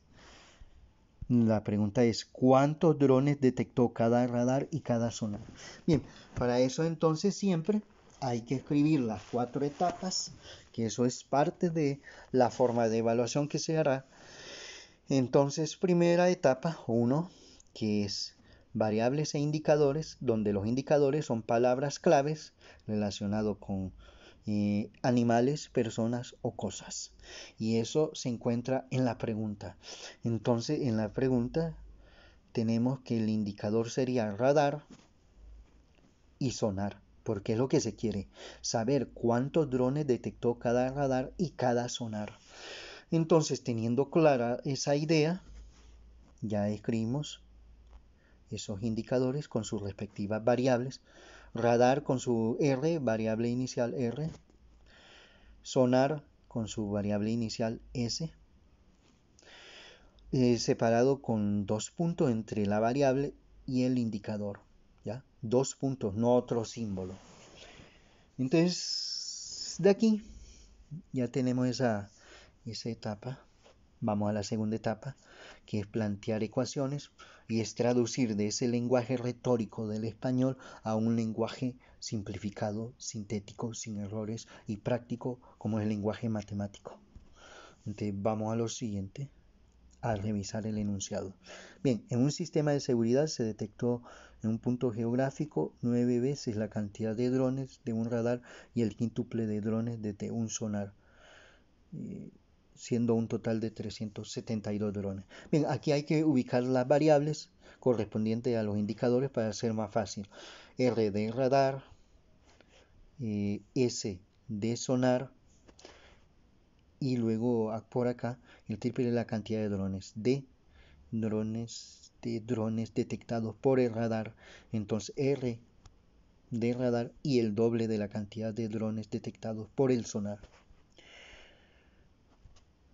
S1: La pregunta es, ¿cuántos drones detectó cada radar y cada sonar? Bien, para eso entonces siempre hay que escribir las 4 etapas, que eso es parte de la forma de evaluación que se hará. Entonces, primera etapa, 1, que es variables e indicadores, donde los indicadores son palabras claves relacionadas con animales, personas o cosas. Y eso se encuentra en la pregunta. Entonces, en la pregunta tenemos que el indicador sería radar y sonar, porque es lo que se quiere, saber cuántos drones detectó cada radar y cada sonar. Entonces, teniendo clara esa idea, ya escribimos esos indicadores con sus respectivas variables. Radar con su R, variable inicial R. Sonar con su variable inicial S. Separado con 2 puntos entre la variable y el indicador. ¿Ya? 2 puntos, no otro símbolo. Entonces, de aquí ya tenemos esa etapa. Vamos a la segunda etapa, que es plantear ecuaciones, y es traducir de ese lenguaje retórico del español a un lenguaje simplificado, sintético, sin errores y práctico, como es el lenguaje matemático. Entonces vamos a lo siguiente, a revisar el enunciado. Bien, en un sistema de seguridad se detectó en un punto geográfico 9 veces la cantidad de drones de un radar y el quíntuple de drones desde un sonar. siendo un total de 372 drones. Bien, aquí hay que ubicar las variables correspondientes a los indicadores para hacer más fácil. R de radar, S de sonar, y luego por acá el triple de la cantidad de drones detectados por el radar. Entonces R de radar y el doble de la cantidad de drones detectados por el sonar.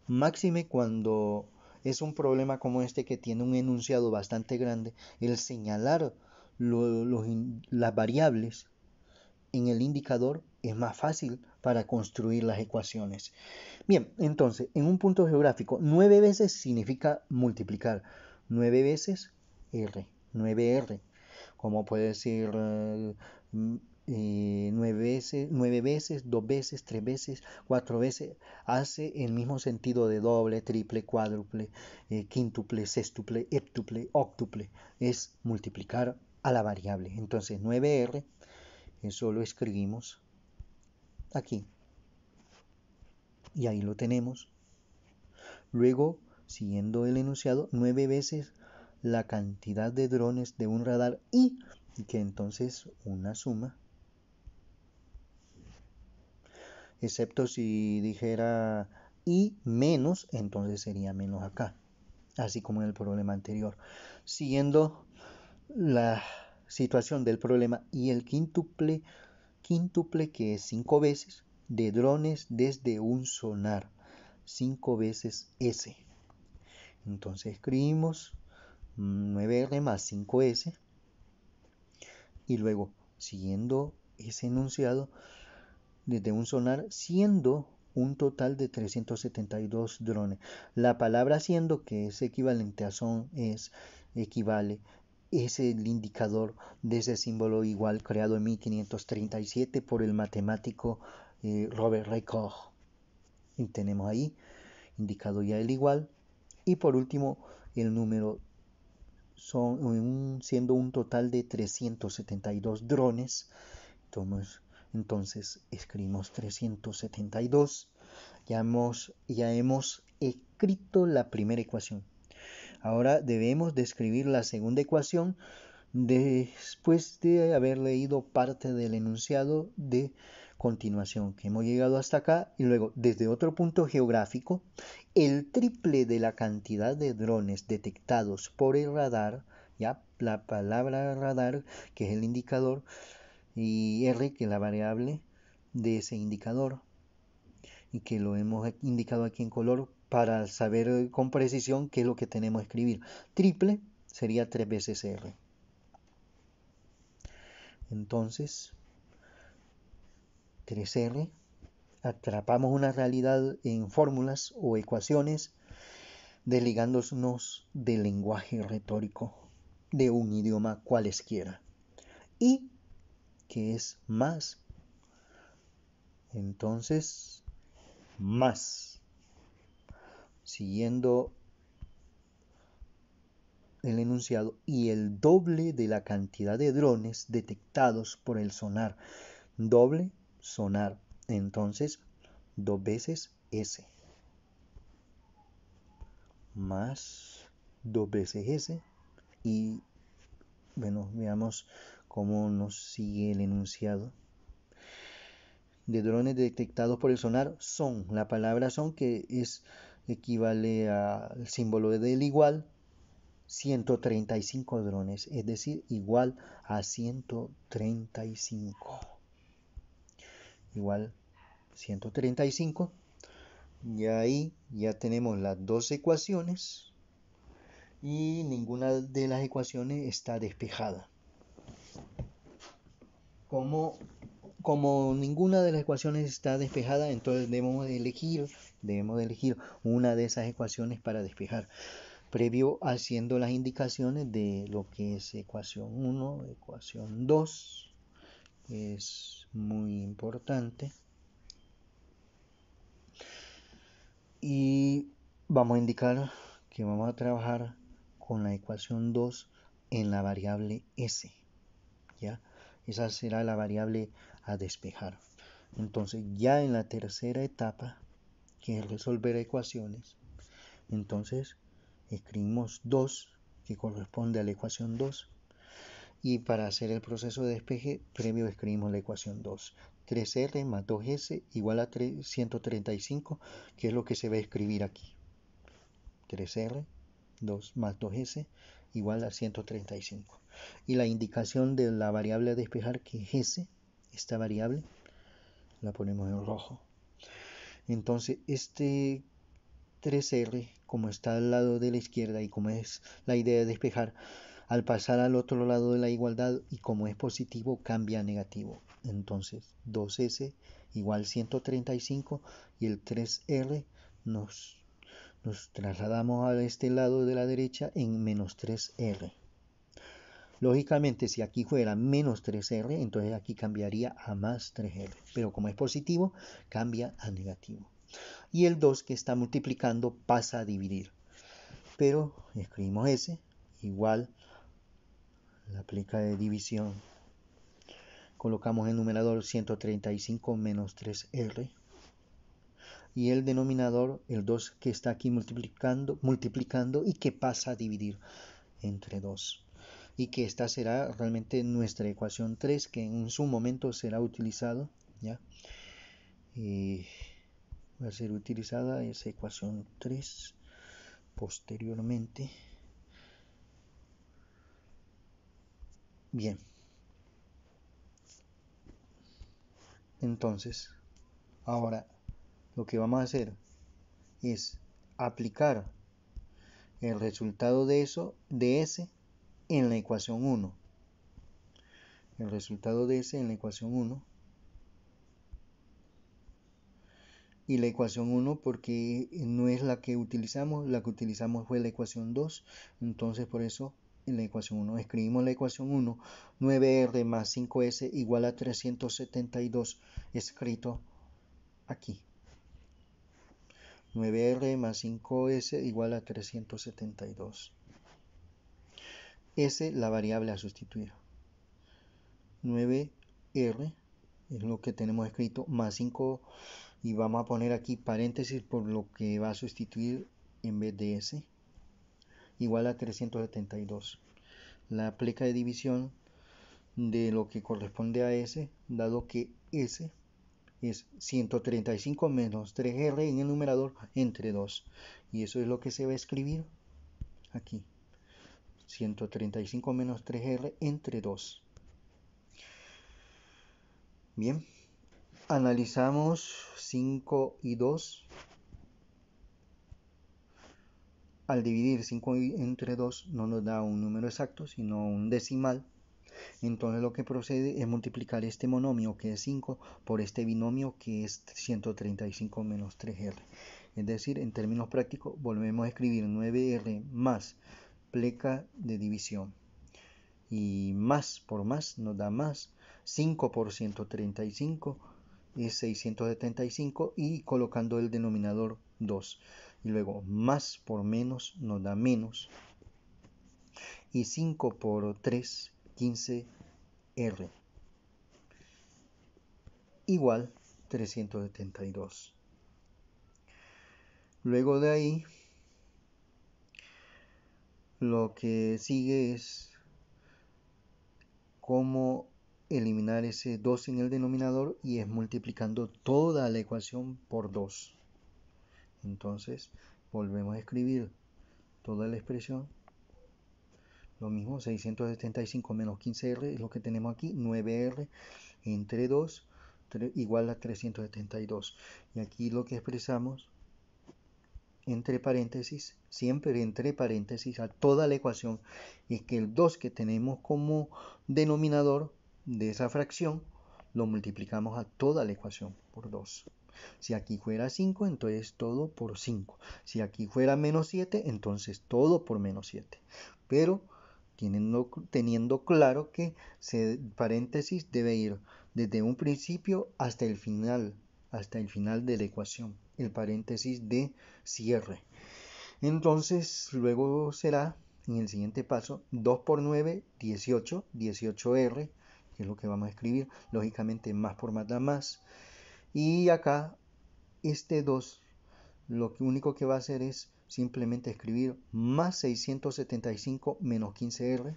S1: Máxime cuando es un problema como este que tiene un enunciado bastante grande, el señalar las variables en el indicador es más fácil para construir las ecuaciones. Bien, entonces, en un punto geográfico, 9 veces significa multiplicar. 9 veces R, 9R. Como puede decir 9 veces, 2 veces, 3 veces, 4 veces. Hace el mismo sentido de doble, triple, cuádruple, quíntuple, sextuple, heptuple, octuple. Es multiplicar a la variable. Entonces, 9R, eso lo escribimos aquí. Y ahí lo tenemos. Luego, siguiendo el enunciado, 9 veces la cantidad de drones de un radar y que entonces una suma, excepto si dijera y menos, entonces sería menos acá, así como en el problema anterior. Siguiendo la situación del problema y el quíntuple que es 5 veces de drones desde un sonar, 5 veces S. Entonces escribimos 9R más 5S y luego siguiendo ese enunciado desde un sonar siendo un total de 372 drones. La palabra siendo, que es equivalente a son, equivale, es el indicador de ese símbolo igual creado en 1537 por el matemático Robert Reichenbach. Y tenemos ahí indicado ya el igual. Y por último el número siendo un total de 372 drones. Entonces escribimos 372. Ya hemos escrito la primera ecuación. Ahora debemos de escribir la segunda ecuación después de haber leído parte del enunciado de continuación, que hemos llegado hasta acá, y luego desde otro punto geográfico, el triple de la cantidad de drones detectados por el radar, ya la palabra radar, que es el indicador, y R, que es la variable de ese indicador, y que lo hemos indicado aquí en color para saber con precisión qué es lo que tenemos que escribir. Triple sería 3 veces R. Entonces, 3R, atrapamos una realidad en fórmulas o ecuaciones, desligándonos del lenguaje retórico de un idioma cualesquiera. Y que es más. Entonces, más. Siguiendo el enunciado y el doble de la cantidad de drones detectados por el sonar. Doble, sonar. Entonces, 2 veces S. Más 2 veces S. Y bueno, veamos cómo nos sigue el enunciado. De drones detectados por el sonar son, la palabra son que equivale al símbolo del igual, 135 drones, es decir, igual a 135. Igual 135. Y ahí ya tenemos las dos ecuaciones y ninguna de las ecuaciones está despejada. Como ninguna de las ecuaciones está despejada, entonces debemos de elegir una de esas ecuaciones para despejar, previo haciendo las indicaciones de lo que es ecuación 1, ecuación 2, es muy importante. Y vamos a indicar que vamos a trabajar con la ecuación 2 en la variable S, ¿ya? Esa será la variable a despejar. Entonces ya en la tercera etapa que es resolver ecuaciones. Entonces escribimos 2, que corresponde a la ecuación 2. Y para hacer el proceso de despeje previo escribimos la ecuación 2. 3R más 2S igual a 135, que es lo que se va a escribir aquí. 3R 2 más 2S igual a 135. Y la indicación de la variable a despejar, que es S, esta variable, la ponemos en rojo. Entonces este 3R, como está al lado de la izquierda y como es la idea de despejar, al pasar al otro lado de la igualdad y como es positivo cambia a negativo. Entonces 2S igual 135 y el 3R nos trasladamos a este lado de la derecha en menos 3R. Lógicamente, si aquí fuera menos 3R, entonces aquí cambiaría a más 3R. Pero como es positivo, cambia a negativo. Y el 2 que está multiplicando pasa a dividir. Pero escribimos S igual la pleca de división. Colocamos el numerador 135 menos 3R. Y el denominador, el 2 que está aquí multiplicando y que pasa a dividir entre 2. Y que esta será realmente nuestra ecuación 3, que en su momento será utilizado, ¿ya? Va a ser utilizada esa ecuación 3 posteriormente. Bien. Entonces, ahora lo que vamos a hacer es aplicar el resultado de S en la ecuación 1. El resultado de S en la ecuación 1. Y la ecuación 1 porque no es la que utilizamos fue la ecuación 2, entonces por eso en la ecuación 1 escribimos la ecuación 1, 9R más 5S igual a 372, escrito aquí. 9R más 5S igual a 372. S la variable a sustituir. 9R es lo que tenemos escrito más 5 y vamos a poner aquí paréntesis por lo que va a sustituir en vez de S igual a 372. La pleca de división de lo que corresponde a S, dado que S es 135 menos 3R en el numerador entre 2, y eso es lo que se va a escribir aquí, 135 menos 3R entre 2. Bien, analizamos 5 y 2. Al dividir 5 entre 2 no nos da un número exacto, sino un decimal. Entonces lo que procede es multiplicar este monomio, que es 5, por este binomio, que es 135 menos 3R. Es decir, en términos prácticos, volvemos a escribir 9R más pleca de división. Y más por más nos da más. 5 por 135 es 675 y colocando el denominador 2. Y luego más por menos nos da menos. Y 5 por 3, 15R. Igual 372. Luego de ahí, lo que sigue es cómo eliminar ese 2 en el denominador y es multiplicando toda la ecuación por 2. Entonces, volvemos a escribir toda la expresión. Lo mismo, 675 menos 15R es lo que tenemos aquí, 9R entre 2 igual a 372. Y aquí lo que expresamos entre paréntesis, siempre entre paréntesis a toda la ecuación, es que el 2 que tenemos como denominador de esa fracción lo multiplicamos a toda la ecuación por 2. Si aquí fuera 5, entonces todo por 5. Si aquí fuera menos 7, entonces todo por menos 7. Pero teniendo claro que paréntesis debe ir desde un principio hasta el final de la ecuación, el paréntesis de cierre. Entonces luego será en el siguiente paso 2 por 9, 18, 18R, que es lo que vamos a escribir, lógicamente más por más da más, y acá este 2 lo único que va a hacer es simplemente escribir más 675 menos 15R.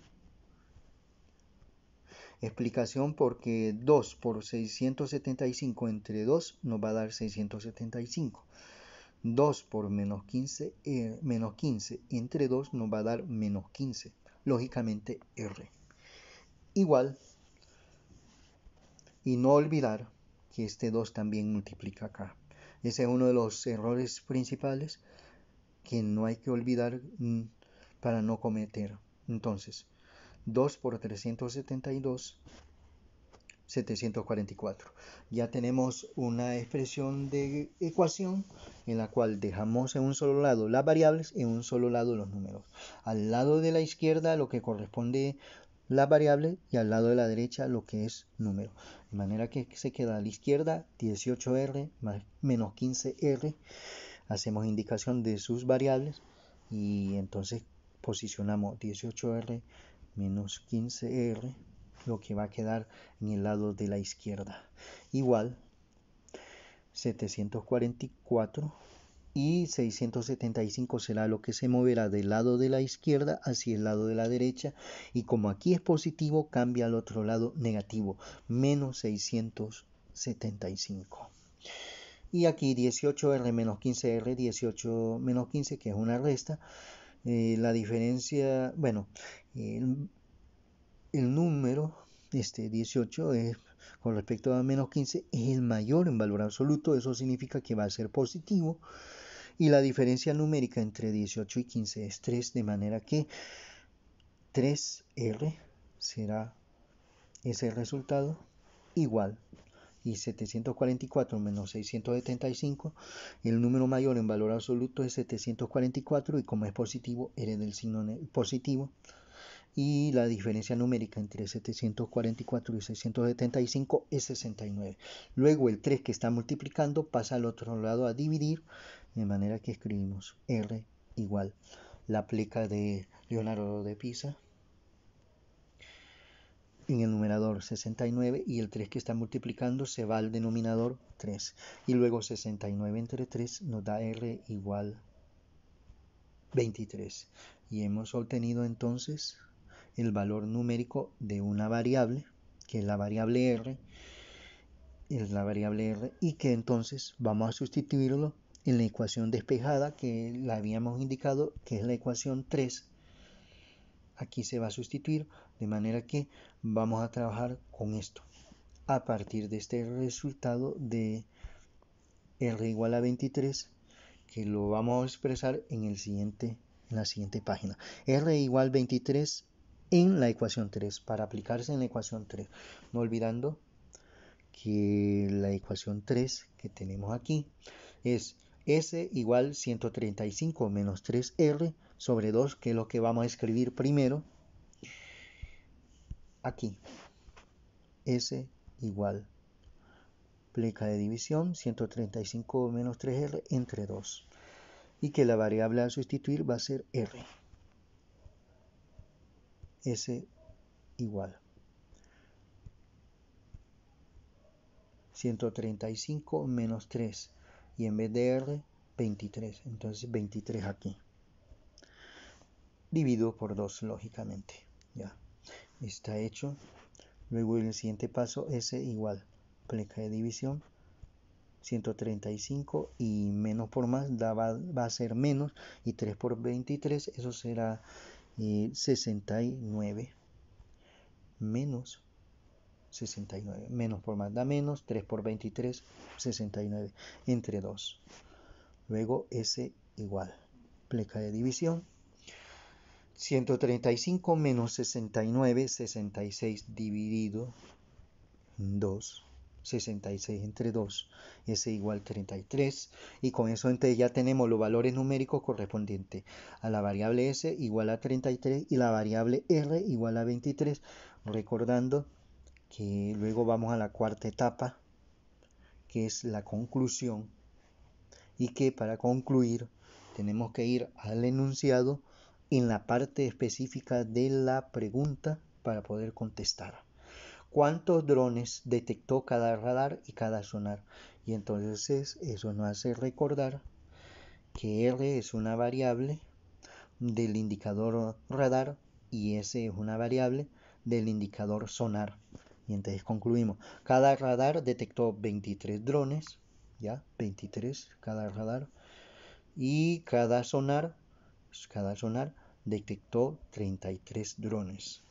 S1: Explicación: porque 2 por 675 entre 2 nos va a dar 675. 2 por menos 15 entre 2 nos va a dar menos 15. Lógicamente R. Igual, y no olvidar que este 2 también multiplica acá. Ese es uno de los errores principales que no hay que olvidar para no cometer. Entonces, 2 por 372, 744. Ya tenemos una expresión de ecuación en la cual dejamos en un solo lado las variables, en un solo lado los números. Al lado de la izquierda lo que corresponde la variable y al lado de la derecha lo que es número. De manera que se queda a la izquierda 18R más menos 15R. Hacemos indicación de sus variables y entonces posicionamos 18R menos 15R, lo que va a quedar en el lado de la izquierda. Igual 744 y 675 será lo que se moverá del lado de la izquierda hacia el lado de la derecha, y como aquí es positivo cambia al otro lado negativo, menos 675. Y aquí 18R menos 15R, 18 menos 15, que es una resta. La diferencia, bueno, el número 18 es, con respecto a menos 15, es el mayor en valor absoluto. Eso significa que va a ser positivo. Y la diferencia numérica entre 18 y 15 es 3, de manera que 3R será ese resultado, igual. Y 744 menos 675, el número mayor en valor absoluto es 744, y como es positivo, hereda el signo positivo. Y la diferencia numérica entre 744 y 675 es 69. Luego el 3 que está multiplicando pasa al otro lado a dividir, de manera que escribimos R igual la pleca de Leonardo de Pisa en el numerador 69, y el 3 que está multiplicando se va al denominador 3. Y luego 69 entre 3 nos da R igual 23. Y hemos obtenido entonces el valor numérico de una variable, que es la variable R, y que entonces vamos a sustituirlo en la ecuación despejada que la habíamos indicado, que es la ecuación 3. Aquí se va a sustituir, de manera que vamos a trabajar con esto a partir de este resultado de R igual a 23, que lo vamos a expresar en la siguiente página. R igual 23 en la ecuación 3, para aplicarse en la ecuación 3, no olvidando que la ecuación 3 que tenemos aquí es S igual 135 menos 3R sobre 2, que es lo que vamos a escribir primero aquí. S igual pleca de división 135 menos 3R entre 2, y que la variable a sustituir va a ser R. S igual 135 menos 3, y en vez de R 23, entonces 23 aquí, dividido por 2 lógicamente. Ya está hecho. Luego en el siguiente paso, S igual pleca de división 135 y menos por más va a ser menos, y 3 por 23, eso será 69 menos 69, menos por más da menos, 3 por 23, 69 entre 2. Luego S igual pleca de división 135 menos 69, 66 dividido en 2, 66 entre 2, S igual 33, y con eso entonces ya tenemos los valores numéricos correspondientes a la variable S igual a 33 y la variable R igual a 23, recordando que luego vamos a la cuarta etapa, que es la conclusión, y que para concluir tenemos que ir al enunciado en la parte específica de la pregunta para poder contestar. ¿Cuántos drones detectó cada radar y cada sonar? Y entonces eso nos hace recordar que R es una variable del indicador radar y S es una variable del indicador sonar. Y entonces concluimos, cada radar detectó 23 drones, ya, 23 cada radar, y cada sonar detectó 33 drones.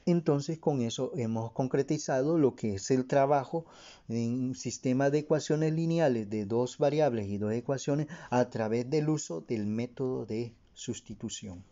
S1: Entonces con eso hemos concretizado lo que es el trabajo en un sistema de ecuaciones lineales de dos variables y dos ecuaciones a través del uso del método de sustitución.